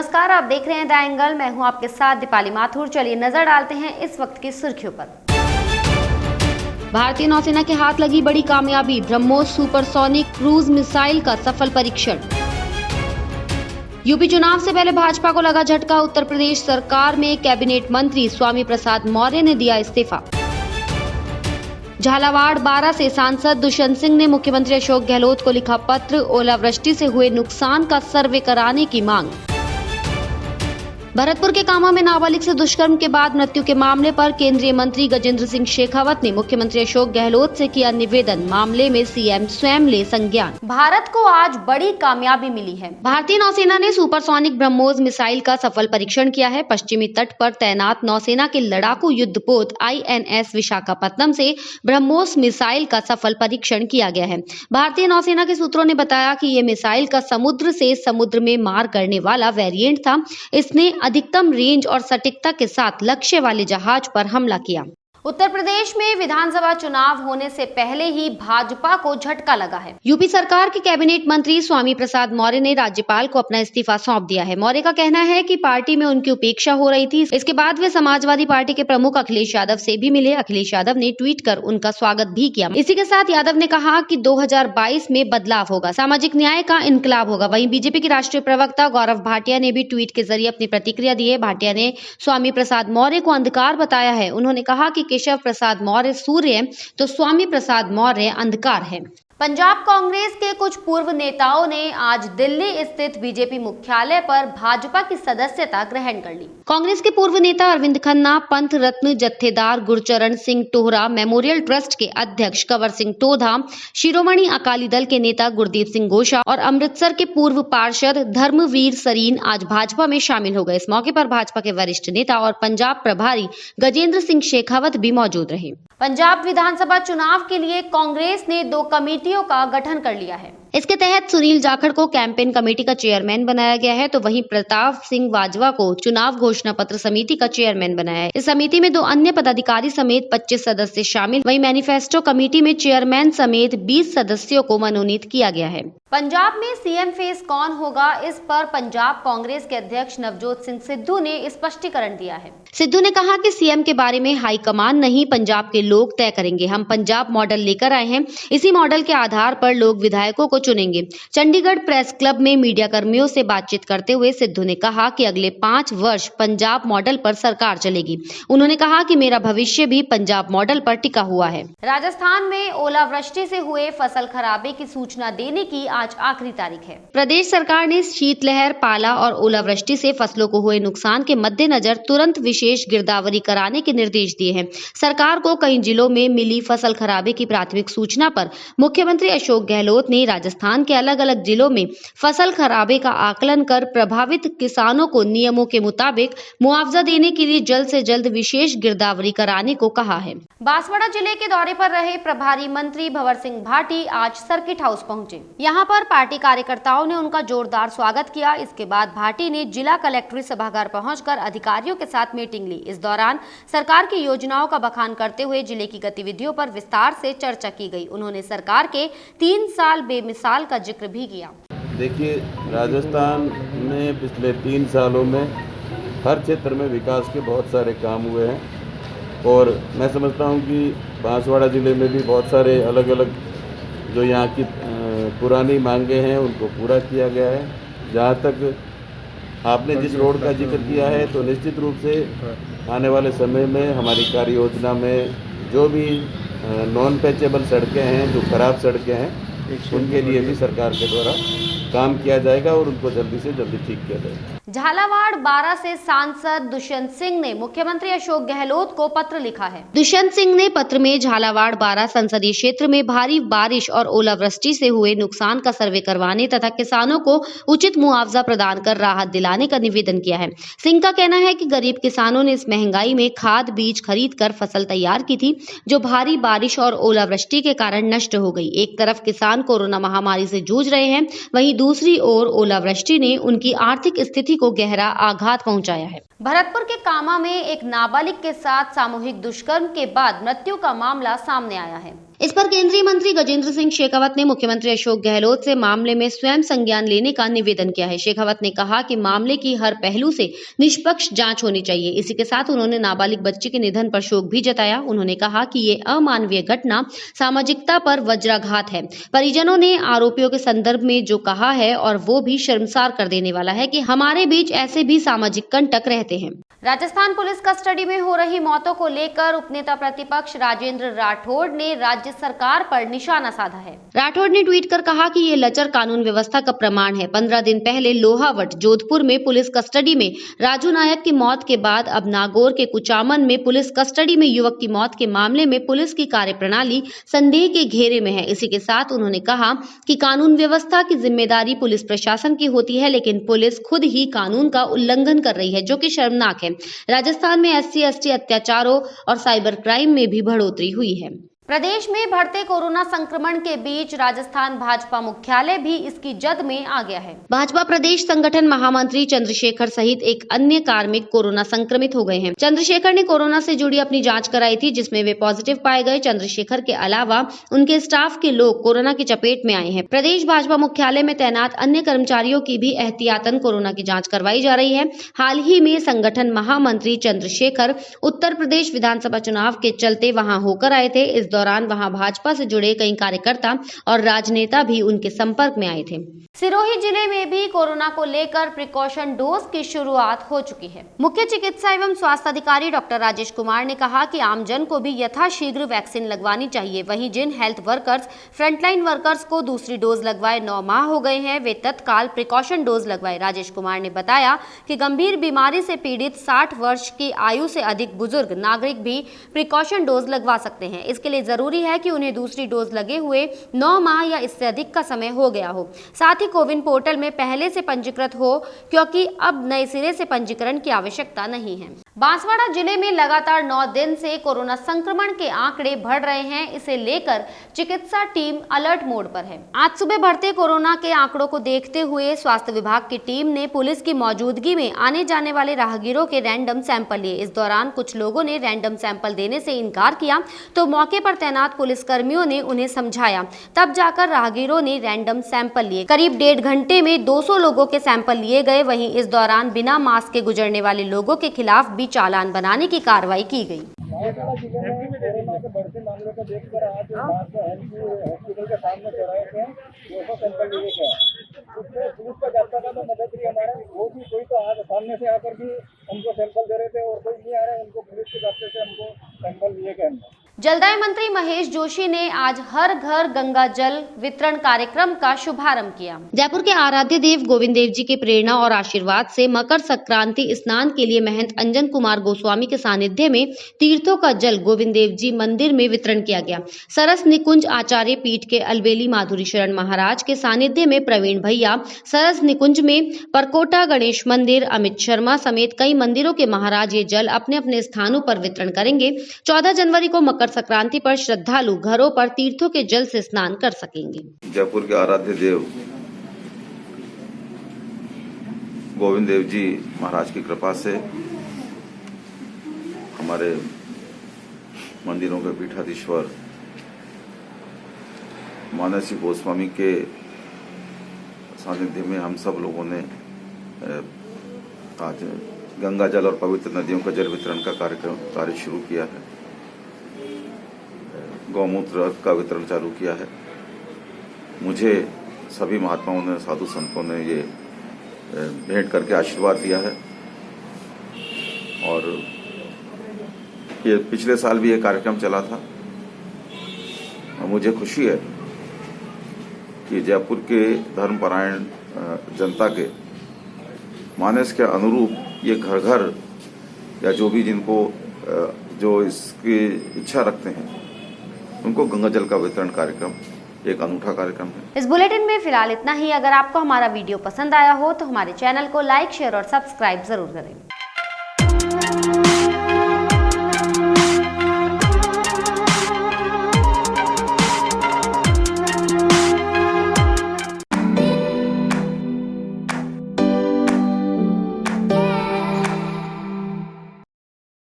नमस्कार, आप देख रहे हैं द एंगल। मैं हूं आपके साथ दीपाली माथुर। चलिए नजर डालते हैं इस वक्त की सुर्खियों पर। भारतीय नौसेना के हाथ लगी बड़ी कामयाबी, ब्रह्मोस सुपरसोनिक क्रूज मिसाइल का सफल परीक्षण। यूपी चुनाव से पहले भाजपा को लगा झटका, उत्तर प्रदेश सरकार में कैबिनेट मंत्री स्वामी प्रसाद मौर्य ने दिया इस्तीफा। झालावाड़ बारा से सांसद दुष्यंत सिंह ने मुख्यमंत्री अशोक गहलोत को लिखा पत्र, ओलावृष्टि से हुए नुकसान का सर्वे कराने की मांग। भरतपुर के कामा में नाबालिग से दुष्कर्म के बाद मृत्यु के मामले पर केंद्रीय मंत्री गजेंद्र सिंह शेखावत ने मुख्यमंत्री अशोक गहलोत से किया निवेदन, मामले में सीएम स्वयं ले संज्ञान। भारत को आज बड़ी कामयाबी मिली है। भारतीय नौसेना ने सुपरसोनिक ब्रह्मोस मिसाइल का सफल परीक्षण किया है। पश्चिमी तट पर तैनात नौसेना के लड़ाकू युद्धपोत INS विशाखापत्तनम से ब्रह्मोस मिसाइल का सफल परीक्षण किया गया है। भारतीय नौसेना के सूत्रों ने बताया कि ये मिसाइल का समुद्र से समुद्र में मार करने वाला वेरिएंट था। इसने अधिकतम रेंज और सटीकता के साथ लक्ष्य वाले जहाज पर हमला किया। उत्तर प्रदेश में विधानसभा चुनाव होने से पहले ही भाजपा को झटका लगा है। यूपी सरकार के कैबिनेट मंत्री स्वामी प्रसाद मौर्य ने राज्यपाल को अपना इस्तीफा सौंप दिया है। मौर्य का कहना है कि पार्टी में उनकी उपेक्षा हो रही थी। इसके बाद वे समाजवादी पार्टी के प्रमुख अखिलेश यादव से भी मिले। अखिलेश यादव ने ट्वीट कर उनका स्वागत भी किया। इसी के साथ यादव ने कहा कि 2022 में बदलाव होगा, सामाजिक न्याय का इनकलाब होगा। वहीं बीजेपी के राष्ट्रीय प्रवक्ता गौरव भाटिया ने भी ट्वीट के जरिए अपनी प्रतिक्रिया दी है। भाटिया ने स्वामी प्रसाद मौर्य को अंधकार बताया है। उन्होंने कहा कि केशव प्रसाद मौर्य सूर्य है तो स्वामी प्रसाद मौर्य अंधकार है। पंजाब कांग्रेस के कुछ पूर्व नेताओं ने आज दिल्ली स्थित बीजेपी मुख्यालय पर भाजपा की सदस्यता ग्रहण कर ली। कांग्रेस के पूर्व नेता अरविंद खन्ना, पंथ रत्न जत्थेदार गुरचरण सिंह टोहरा, मेमोरियल ट्रस्ट के अध्यक्ष कंवर सिंह टोधा, शिरोमणि अकाली दल के नेता गुरदीप सिंह गोशा और अमृतसर के पूर्व पार्षद धर्मवीर सरीन आज भाजपा में शामिल हो गए। इस मौके पर भाजपा के वरिष्ठ नेता और पंजाब प्रभारी गजेंद्र सिंह शेखावत भी मौजूद रहे। पंजाब विधानसभा चुनाव के लिए कांग्रेस ने 2 कमेटियों का गठन कर लिया है। इसके तहत सुनील जाखड़ को कैंपेन कमेटी का चेयरमैन बनाया गया है, तो वहीं प्रताप सिंह बाजवा को चुनाव घोषणा पत्र समिति का चेयरमैन बनाया है। इस समिति में 2 अन्य पदाधिकारी समेत 25 सदस्य शामिल। वहीं मैनिफेस्टो कमेटी में चेयरमैन समेत 20 सदस्यों को मनोनीत किया गया है। पंजाब में सीएम फेस कौन होगा, इस पर पंजाब कांग्रेस के अध्यक्ष नवजोत सिंह सिद्धू ने स्पष्टीकरण दिया है। सिद्धू ने कहा कि सीएम के बारे में हाईकमान नहीं, पंजाब के लोग तय करेंगे। हम पंजाब मॉडल लेकर आए हैं, इसी मॉडल के आधार पर लोग विधायकों को चुनेंगे। चंडीगढ़ प्रेस क्लब में मीडिया कर्मियों से बातचीत करते हुए सिद्धू ने कहा कि अगले 5 वर्ष पंजाब मॉडल पर सरकार चलेगी। उन्होंने कहा कि मेरा भविष्य भी पंजाब मॉडल पर टिका हुआ है। राजस्थान में ओलावृष्टि से हुए फसल खराबे की सूचना देने की आज आखिरी तारीख है। प्रदेश सरकार ने शीतलहर, पाला और ओलावृष्टि से फसलों को हुए नुकसान के मद्देनजर तुरंत विशेष गिरदावरी कराने के निर्देश दिए हैं। सरकार को कई जिलों में मिली फसल खराबे की प्राथमिक सूचना पर मुख्यमंत्री अशोक गहलोत ने राजस्थान के अलग अलग जिलों में फसल खराबे का आकलन कर प्रभावित किसानों को नियमों के मुताबिक मुआवजा देने के लिए जल्द से जल्द विशेष गिरदावरी कराने को कहा है। बांसवाड़ा जिले के दौरे पर रहे प्रभारी मंत्री भंवर सिंह भाटी आज सर्किट हाउस पहुंचे। यहां पर पार्टी कार्यकर्ताओं ने उनका जोरदार स्वागत किया। इसके बाद भाटी ने जिला कलेक्ट्रेट सभागार पहुंचकर अधिकारियों के साथ मीटिंग ली। इस दौरान सरकार की योजनाओं का बखान करते हुए जिले की गतिविधियों पर विस्तार से चर्चा की गई। उन्होंने सरकार के 3 साल बेमिसाल का जिक्र भी किया। देखिए, राजस्थान में पिछले 3 सालों में हर क्षेत्र में विकास के बहुत सारे काम हुए हैं और मैं समझता हूं कि बांसवाड़ा ज़िले में भी बहुत सारे अलग अलग जो यहाँ की पुरानी मांगे हैं उनको पूरा किया गया है। जहाँ तक आपने जिस रोड का जिक्र किया है, तो निश्चित रूप से आने वाले समय में हमारी कार्य योजना में जो भी नॉन पैचेबल सड़कें हैं, जो खराब सड़कें हैं, उनके लिए भी सरकार के द्वारा काम किया जाएगा और उनको जल्दी से जल्दी ठीक किया जाएगा। झालावाड़ बारा से सांसद दुष्यंत सिंह ने मुख्यमंत्री अशोक गहलोत को पत्र लिखा है। दुष्यंत सिंह ने पत्र में झालावाड़ बारा संसदीय क्षेत्र में भारी बारिश और ओलावृष्टि से हुए नुकसान का सर्वे करवाने तथा किसानों को उचित मुआवजा प्रदान कर राहत दिलाने का निवेदन किया है। सिंह का कहना है कि गरीब किसानों ने इस महंगाई में खाद बीज खरीद कर फसल तैयार की थी, जो भारी बारिश और ओलावृष्टि के कारण नष्ट हो गई। एक तरफ किसान कोरोना महामारी से जूझ रहे हैं, वहीं दूसरी ओर ओलावृष्टि ने उनकी आर्थिक स्थिति को गहरा आघात पहुंचाया है। भरतपुर के कामा में एक नाबालिग के साथ सामूहिक दुष्कर्म के बाद मृत्यु का मामला सामने आया है। इस पर केंद्रीय मंत्री गजेंद्र सिंह शेखावत ने मुख्यमंत्री अशोक गहलोत से मामले में स्वयं संज्ञान लेने का निवेदन किया है। शेखावत ने कहा कि मामले की हर पहलू से निष्पक्ष जांच होनी चाहिए। इसी के साथ उन्होंने नाबालिग बच्ची के निधन पर शोक भी जताया। उन्होंने कहा कि ये अमानवीय घटना सामाजिकता पर वज्राघात है। परिजनों ने आरोपियों के संदर्भ में जो कहा है और वो भी शर्मसार कर देने वाला है कि हमारे बीच ऐसे भी सामाजिक कंटक रहते हैं। राजस्थान पुलिस कस्टडी में हो रही मौतों को लेकर उपनेता प्रतिपक्ष राजेंद्र राठौड़ ने राज्य सरकार पर निशाना साधा है। राठौड़ ने ट्वीट कर कहा कि ये लचर कानून व्यवस्था का प्रमाण है। 15 दिन पहले लोहावट जोधपुर में पुलिस कस्टडी में राजू नायक की मौत के बाद अब नागौर के कुचामन में पुलिस कस्टडी में युवक की मौत के मामले में पुलिस की कार्यप्रणाली संदेह के घेरे में है। इसी के साथ उन्होंने कहा कि कानून व्यवस्था की जिम्मेदारी पुलिस प्रशासन की होती है, लेकिन पुलिस खुद ही कानून का उल्लंघन कर रही है, जो कि शर्मनाक है। राजस्थान में SC/ST अत्याचारों और साइबर क्राइम में भी बढ़ोतरी हुई है। प्रदेश में बढ़ते कोरोना संक्रमण के बीच राजस्थान भाजपा मुख्यालय भी इसकी जद में आ गया है। भाजपा प्रदेश संगठन महामंत्री चंद्रशेखर सहित एक अन्य कार्मिक कोरोना संक्रमित हो गए हैं। चंद्रशेखर ने कोरोना से जुड़ी अपनी जांच कराई थी, जिसमें वे पॉजिटिव पाए गए। चंद्रशेखर के अलावा उनके स्टाफ के लोग कोरोना की चपेट में आए हैं। प्रदेश भाजपा मुख्यालय में तैनात अन्य कर्मचारियों की भी एहतियातन कोरोना की जाँच करवाई जा रही है। हाल ही में संगठन महामंत्री चंद्रशेखर उत्तर प्रदेश विधानसभा चुनाव के चलते वहां होकर आए थे। इस दौरान वहां भाजपा से जुड़े कई कार्यकर्ता और राजनेता भी उनके संपर्क में आए थे। सिरोही जिले में भी कोरोना को लेकर प्रिकॉशन डोज की शुरुआत हो चुकी है। मुख्य चिकित्सा एवं स्वास्थ्य अधिकारी डॉक्टर राजेश कुमार ने कहा कि आमजन को भी यथाशीघ्र वैक्सीन लगवानी चाहिए। वहीं जिन हेल्थ वर्कर्स, फ्रंटलाइन वर्कर्स को दूसरी डोज लगवाए 9 माह हो गए हैं, वे तत्काल प्रिकॉशन डोज लगवाए। राजेश कुमार ने बताया कि गंभीर बीमारी से पीड़ित 60 वर्ष की आयु से अधिक बुजुर्ग नागरिक भी प्रिकॉशन डोज लगवा सकते हैं। इसके लिए जरूरी है कि उन्हें दूसरी डोज लगे हुए 9 माह या इससे अधिक का समय हो गया हो। साथ ही कोविन पोर्टल में पहले से पंजीकृत हो, क्योंकि अब नए सिरे से पंजीकरण की आवश्यकता नहीं है। बांसवाड़ा जिले में लगातार 9 दिन से कोरोना संक्रमण के आंकड़े बढ़ रहे हैं। इसे लेकर चिकित्सा टीम अलर्ट मोड पर है। आज सुबह बढ़ते कोरोना के आंकड़ों को देखते हुए स्वास्थ्य विभाग की टीम ने पुलिस की मौजूदगी में आने जाने वाले राहगीरों के रैंडम सैंपल लिए। इस दौरान कुछ लोगों ने रैंडम सैंपल देने से इनकार किया, तो मौके पर तैनात पुलिसकर्मियों ने उन्हें समझाया, तब जाकर राहगीरों ने रैंडम सैंपल लिए। करीब 1.5 घंटे में 200 लोगों के सैंपल लिए गए। वहीं इस दौरान बिना मास्क के गुजरने वाले लोगों के खिलाफ भी चालान बनाने की कार्रवाई की गई। बढ़ते मामलों को देखकर आज हॉस्पिटल के सामने चौराहे पे 200 सैंपल लिए गए। उसमें पुलिस का जाब्ता का तो मदद रही हमारा, वो भी कोई तो आज सामने से आकर भी हमको सैंपल दे रहे थे और कोई नहीं आ रहा है, उनको पुलिस के जाब्ते से हमको सैंपल लिए गए। जलदाय मंत्री महेश जोशी ने आज हर घर गंगा जल वितरण कार्यक्रम का शुभारंभ किया। जयपुर के आराध्य देव गोविंद देव जी के प्रेरणा और आशीर्वाद से मकर संक्रांति स्नान के लिए महंत अंजन कुमार गोस्वामी के सानिध्य में तीर्थों का जल गोविंद देव जी मंदिर में वितरण किया गया। सरस निकुंज आचार्य पीठ के अलबेली माधुरी शरण महाराज के सानिध्य में प्रवीण भैया, सरस निकुंज में परकोटा गणेश मंदिर, अमित शर्मा समेत कई मंदिरों के महाराज ये जल अपने अपने स्थानों पर वितरण करेंगे। 14 जनवरी को मकर संक्रांति पर श्रद्धालु घरों पर तीर्थों के जल से स्नान कर सकेंगे। जयपुर के आराध्य देव गोविंद देव जी महाराज की कृपा से हमारे मंदिरों के पीठाधीश्वर मानसी गोस्वामी के सानिध्य में हम सब लोगों ने आज गंगा जल और पवित्र नदियों का जल वितरण का कार्य शुरू किया है। गौमूत्र का वितरण चालू किया है। मुझे सभी महात्माओं ने, साधु संतों ने ये भेंट करके आशीर्वाद दिया है और ये पिछले साल भी ये कार्यक्रम चला था। मुझे खुशी है कि जयपुर के धर्मपरायण जनता के मानस के अनुरूप ये घर घर या जो भी जिनको जो इसकी इच्छा रखते हैं उनको गंगा जल का वितरण कार्यक्रम एक अनूठा कार्यक्रम है। इस बुलेटिन में फिलहाल इतना ही। अगर आपको हमारा वीडियो पसंद आया हो तो हमारे चैनल को लाइक, शेयर और सब्सक्राइब जरूर करें।